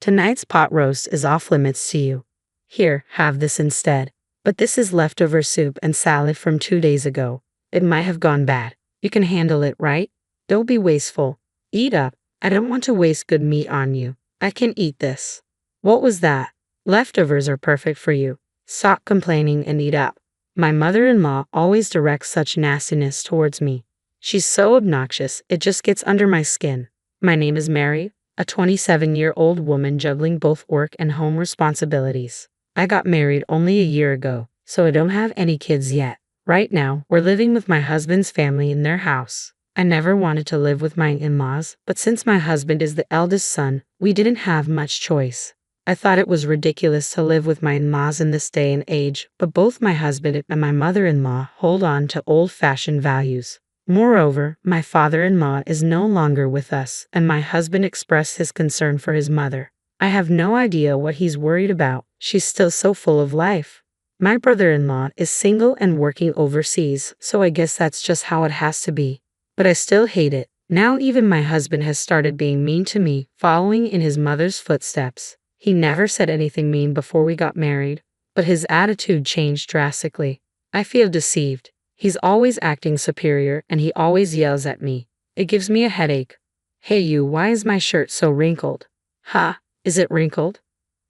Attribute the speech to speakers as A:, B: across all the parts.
A: Tonight's pot roast is off limits to you. Here, have this instead. But this is leftover soup and salad from 2 days ago. It might have gone bad. You can handle it, right? Don't be wasteful. Eat up. I don't want to waste good meat on you. I can eat this. What was that? Leftovers are perfect for you. Stop complaining and eat up. My mother-in-law always directs such nastiness towards me. She's so obnoxious, it just gets under my skin. My name is Mary, a 27-year-old woman juggling both work and home responsibilities. I got married only a year ago, so I don't have any kids yet. Right now, we're living with my husband's family in their house. I never wanted to live with my in-laws, but since my husband is the eldest son, we didn't have much choice. I thought it was ridiculous to live with my in-laws in this day and age, but both my husband and my mother-in-law hold on to old-fashioned values. Moreover, my father-in-law is no longer with us, and my husband expressed his concern for his mother. I have no idea what he's worried about. She's still so full of life. My brother-in-law is single and working overseas, so I guess that's just how it has to be. But I still hate it. Now even my husband has started being mean to me, following in his mother's footsteps. He never said anything mean before we got married, but his attitude changed drastically. I feel deceived. He's always acting superior and he always yells at me. It gives me a headache. Hey you, why is my shirt so wrinkled? Ha, is it wrinkled?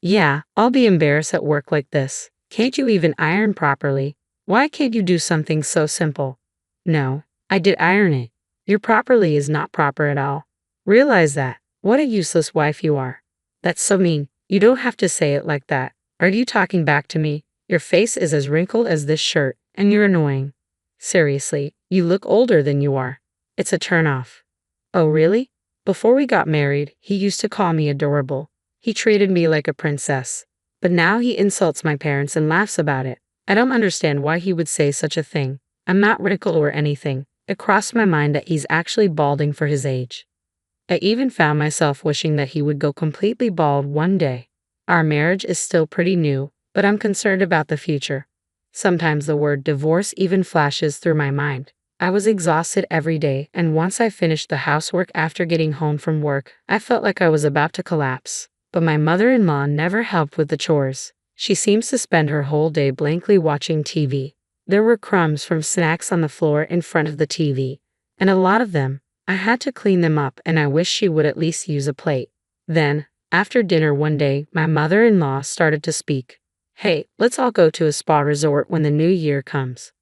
A: Yeah, I'll be embarrassed at work like this. Can't you even iron properly? Why can't you do something so simple? No, I did iron it. Your properly is not proper at all. Realize that. What a useless wife you are. That's so mean. You don't have to say it like that. Are you talking back to me? Your face is as wrinkled as this shirt, and you're annoying. Seriously, you look older than you are. It's a turn-off. Oh really? Before we got married, he used to call me adorable. He treated me like a princess. But now he insults my parents and laughs about it. I don't understand why he would say such a thing. I'm not wrinkled or anything. It crossed my mind that he's actually balding for his age. I even found myself wishing that he would go completely bald one day. Our marriage is still pretty new, but I'm concerned about the future. Sometimes the word divorce even flashes through my mind. I was exhausted every day, and once I finished the housework after getting home from work, I felt like I was about to collapse. But my mother-in-law never helped with the chores. She seems to spend her whole day blankly watching TV. There were crumbs from snacks on the floor in front of the TV, and a lot of them. I had to clean them up, and I wish she would at least use a plate. Then, after dinner one day, my mother-in-law started to speak. Hey, let's all go to a spa resort when the new year comes.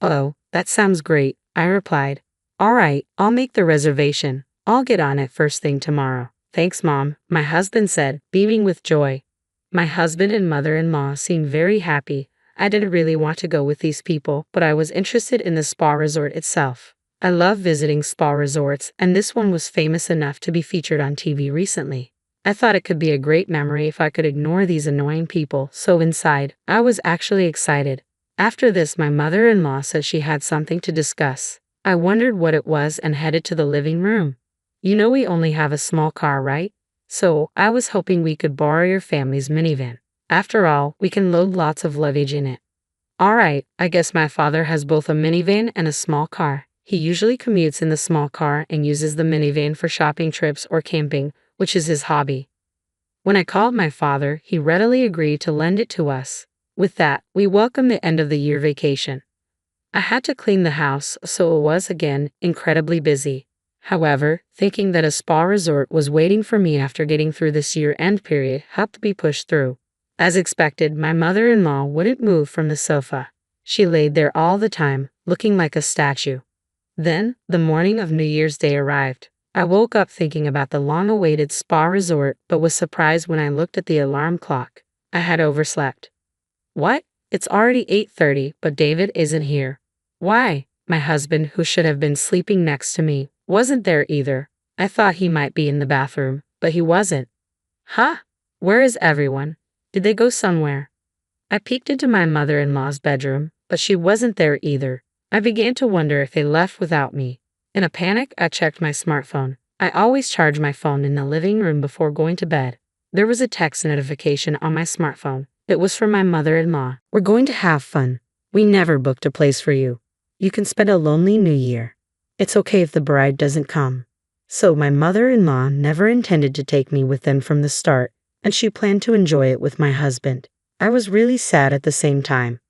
A: Oh, that sounds great, I replied. All right, I'll make the reservation. I'll get on it first thing tomorrow. Thanks, Mom, my husband said, beaming with joy. My husband and mother-in-law seemed very happy. I didn't really want to go with these people, but I was interested in the spa resort itself. I love visiting spa resorts, and this one was famous enough to be featured on TV recently. I thought it could be a great memory if I could ignore these annoying people, so inside, I was actually excited. After this, my mother-in-law said she had something to discuss. I wondered what it was and headed to the living room. You know we only have a small car, right? So, I was hoping we could borrow your family's minivan. After all, we can load lots of luggage in it. Alright, I guess my father has both a minivan and a small car. He usually commutes in the small car and uses the minivan for shopping trips or camping, which is his hobby. When I called my father, he readily agreed to lend it to us. With that, we welcomed the end of the year vacation. I had to clean the house, so it was again incredibly busy. However, thinking that a spa resort was waiting for me after getting through this year-end period helped me push through. As expected, my mother-in-law wouldn't move from the sofa. She laid there all the time, looking like a statue. Then, the morning of New Year's Day arrived. I woke up thinking about the long-awaited spa resort, but was surprised when I looked at the alarm clock. I had overslept. What? It's already 8:30, but David isn't here. Why? My husband, who should have been sleeping next to me, wasn't there either. I thought he might be in the bathroom, but he wasn't. Huh? Where is everyone? Did they go somewhere? I peeked into my mother-in-law's bedroom, but she wasn't there either. I began to wonder if they left without me. In a panic, I checked my smartphone. I always charge my phone in the living room before going to bed. There was a text notification on my smartphone. It was from my mother-in-law. We're going to have fun. We never booked a place for you. You can spend a lonely New Year. It's okay if the bride doesn't come. So my mother-in-law never intended to take me with them from the start. and she planned to enjoy it with my husband. I was really sad at the same time.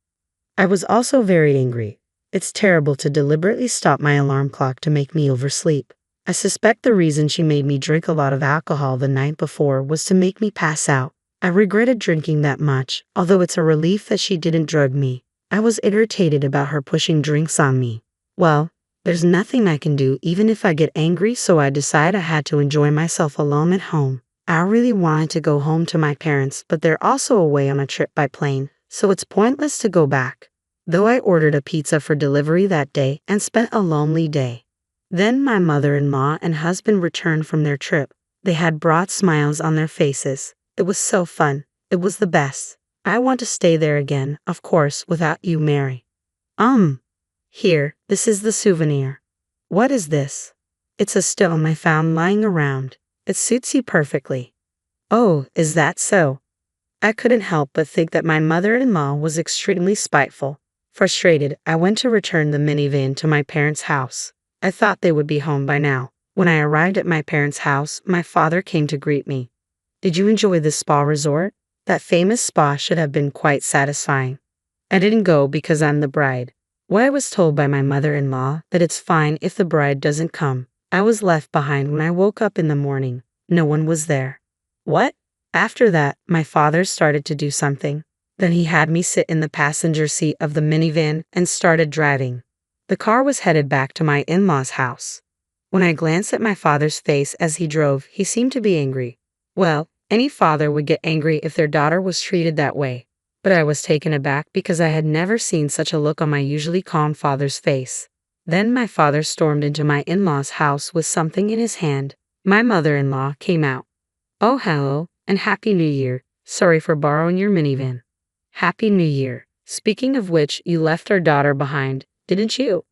A: I was also very angry. It's terrible to deliberately stop my alarm clock to make me oversleep. I suspect the reason she made me drink a lot of alcohol the night before was to make me pass out. I regretted drinking that much, although it's a relief that she didn't drug me. I was irritated about her pushing drinks on me. Well, there's nothing I can do even if I get angry, so I decided I had to enjoy myself alone at home. I really wanted to go home to my parents, but they're also away on a trip by plane, so it's pointless to go back. Though I ordered a pizza for delivery that day and spent a lonely day. Then my mother-in-law and husband returned from their trip. They had brought smiles on their faces. It was so fun. It was the best. I want to stay there again, of course, without you, Mary. Here, this is the souvenir. What is this? It's a stone I found lying around. It suits you perfectly. Oh, is that so? I couldn't help but think that my mother-in-law was extremely spiteful. Frustrated, I went to return the minivan to my parents' house. I thought they would be home by now. When I arrived at my parents' house, my father came to greet me. Did you enjoy the spa resort? That famous spa should have been quite satisfying. I didn't go because I'm the bride. Well, I was told by my mother-in-law that it's fine if the bride doesn't come. I was left behind when I woke up in the morning. No one was there. What? After that, my father started to do something. Then he had me sit in the passenger seat of the minivan and started driving. The car was headed back to my in-laws' house. When I glanced at my father's face as he drove, he seemed to be angry. Well, any father would get angry if their daughter was treated that way. But I was taken aback because I had never seen such a look on my usually calm father's face. Then my father stormed into my in-laws' house with something in his hand. My mother-in-law came out. Oh, hello, and Happy New Year. Sorry for borrowing your minivan. Happy New Year. Speaking of which, you left our daughter behind, didn't you?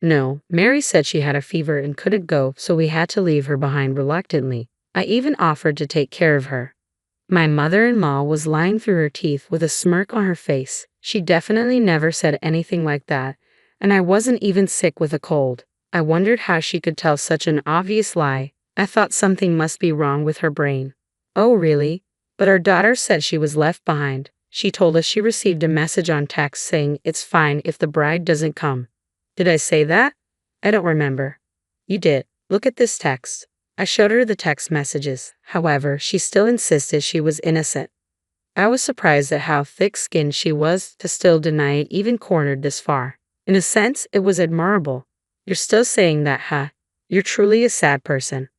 A: No, Mary said she had a fever and couldn't go, so we had to leave her behind reluctantly. I even offered to take care of her. My mother-in-law was lying through her teeth with a smirk on her face. She definitely never said anything like that, and I wasn't even sick with a cold. I wondered how she could tell such an obvious lie. I thought something must be wrong with her brain. Oh, really? But our daughter said she was left behind. She told us she received a message on text saying it's fine if the bride doesn't come. Did I say that? I don't remember. You did. Look at this text. I showed her the text messages. However, she still insisted she was innocent. I was surprised at how thick-skinned she was to still deny it even cornered this far. In a sense, it was admirable. You're still saying that, huh? You're truly a sad person.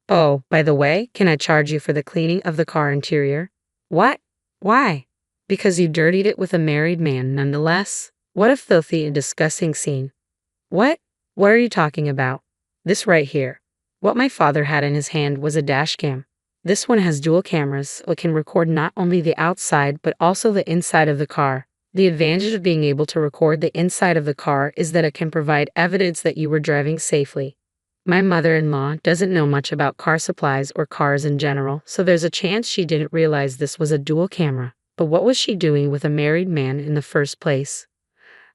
A: Oh, by the way, can I charge you for the cleaning of the car interior? What? Why? Because you dirtied it with a married man nonetheless? What a filthy and disgusting scene. What? What are you talking about? This right here. What my father had in his hand was a dash cam. This one has dual cameras, so it can record not only the outside but also the inside of the car. The advantage of being able to record the inside of the car is that it can provide evidence that you were driving safely. My mother-in-law doesn't know much about car supplies or cars in general, so there's a chance she didn't realize this was a dual camera. But what was she doing with a married man in the first place?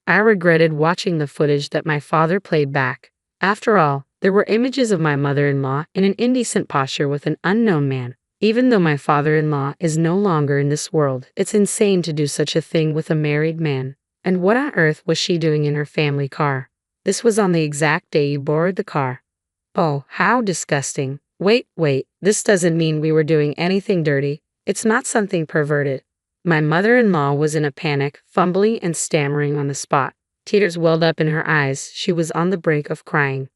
A: I regretted watching the footage that my father played back. After all, there were images of my mother-in-law in an indecent posture with an unknown man. Even though my father-in-law is no longer in this world, it's insane to do such a thing with a married man. And what on earth was she doing in her family car? This was on the exact day you borrowed the car. Oh, how disgusting. Wait, this doesn't mean we were doing anything dirty. It's not something perverted. My mother-in-law was in a panic, fumbling and stammering on the spot. Tears welled up in her eyes. She was on the brink of crying.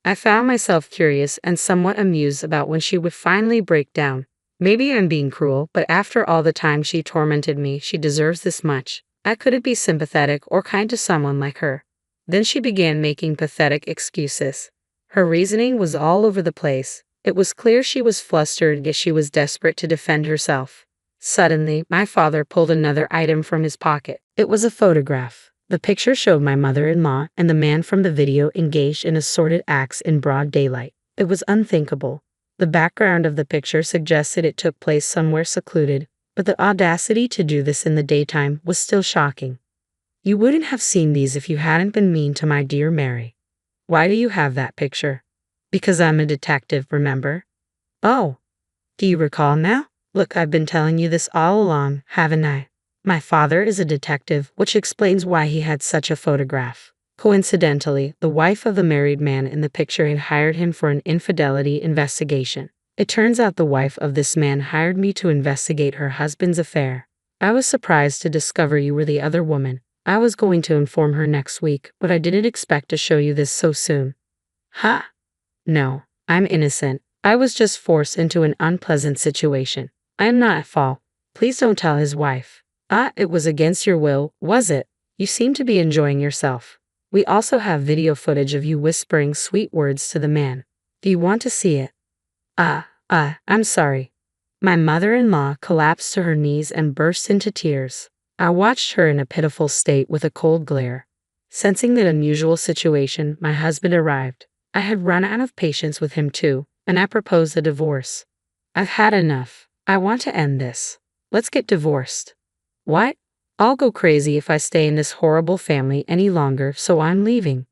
A: I found myself curious and somewhat amused about when she would finally break down. Maybe I'm being cruel, but after all the time she tormented me, she deserves this much. I couldn't be sympathetic or kind to someone like her. Then she began making pathetic excuses. Her reasoning was all over the place. It was clear she was flustered, yet she was desperate to defend herself. Suddenly, my father pulled another item from his pocket. It was a photograph. The picture showed my mother-in-law and the man from the video engaged in assorted acts in broad daylight. It was unthinkable. The background of the picture suggested it took place somewhere secluded, but the audacity to do this in the daytime was still shocking. You wouldn't have seen these if you hadn't been mean to my dear Mary. Why do you have that picture? Because I'm a detective, remember? Oh, do you recall now? Look, I've been telling you this all along, haven't I? My father is a detective, which explains why he had such a photograph. Coincidentally, the wife of the married man in the picture had hired him for an infidelity investigation. It turns out the wife of this man hired me to investigate her husband's affair. I was surprised to discover you were the other woman. I was going to inform her next week, but I didn't expect to show you this so soon. Ha! No, I'm innocent. I was just forced into an unpleasant situation. I am not at fault. Please don't tell his wife. Ah, it was against your will, was it? You seem to be enjoying yourself. We also have video footage of you whispering sweet words to the man. Do you want to see it? I'm sorry. My mother-in-law collapsed to her knees and burst into tears. I watched her in a pitiful state with a cold glare. Sensing the unusual situation, my husband arrived. I had run out of patience with him too, and I proposed a divorce. I've had enough. I want to end this. Let's get divorced. What? I'll go crazy if I stay in this horrible family any longer, so I'm leaving.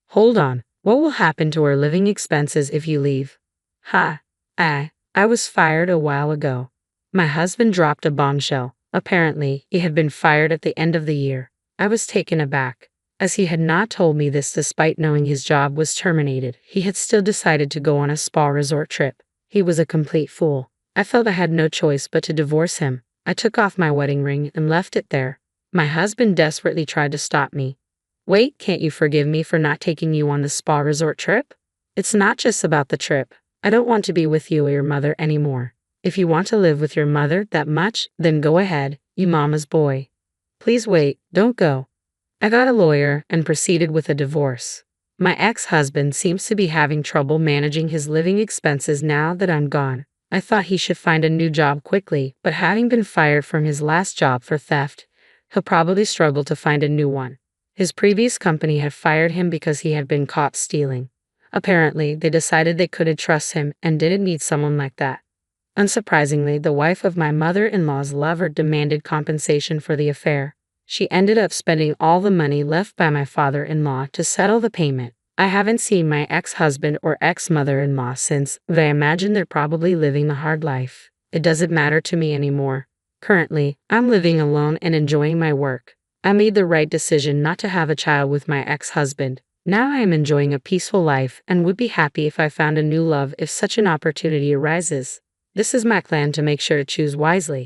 A: Hold on. What will happen to our living expenses if you leave? I was fired a while ago. My husband dropped a bombshell. Apparently, he had been fired at the end of the year. I was taken aback. As he had not told me this despite knowing his job was terminated, he had still decided to go on a spa resort trip. He was a complete fool. I felt I had no choice but to divorce him. I took off my wedding ring and left it there. My husband desperately tried to stop me. Wait, can't you forgive me for not taking you on the spa resort trip? It's not just about the trip. I don't want to be with you or your mother anymore. If you want to live with your mother that much, then go ahead, you mama's boy. Please wait, don't go. I got a lawyer and proceeded with a divorce. My ex-husband seems to be having trouble managing his living expenses now that I'm gone. I thought he should find a new job quickly, but having been fired from his last job for theft, he'll probably struggle to find a new one. His previous company had fired him because he had been caught stealing. Apparently, they decided they couldn't trust him and didn't need someone like that. Unsurprisingly, the wife of my mother-in-law's lover demanded compensation for the affair. She ended up spending all the money left by my father-in-law to settle the payment. I haven't seen my ex-husband or ex-mother-in-law since, but I imagine they're probably living the hard life. It doesn't matter to me anymore. Currently, I'm living alone and enjoying my work. I made the right decision not to have a child with my ex-husband. Now I am enjoying a peaceful life and would be happy if I found a new love if such an opportunity arises. This is my plan to make sure to choose wisely.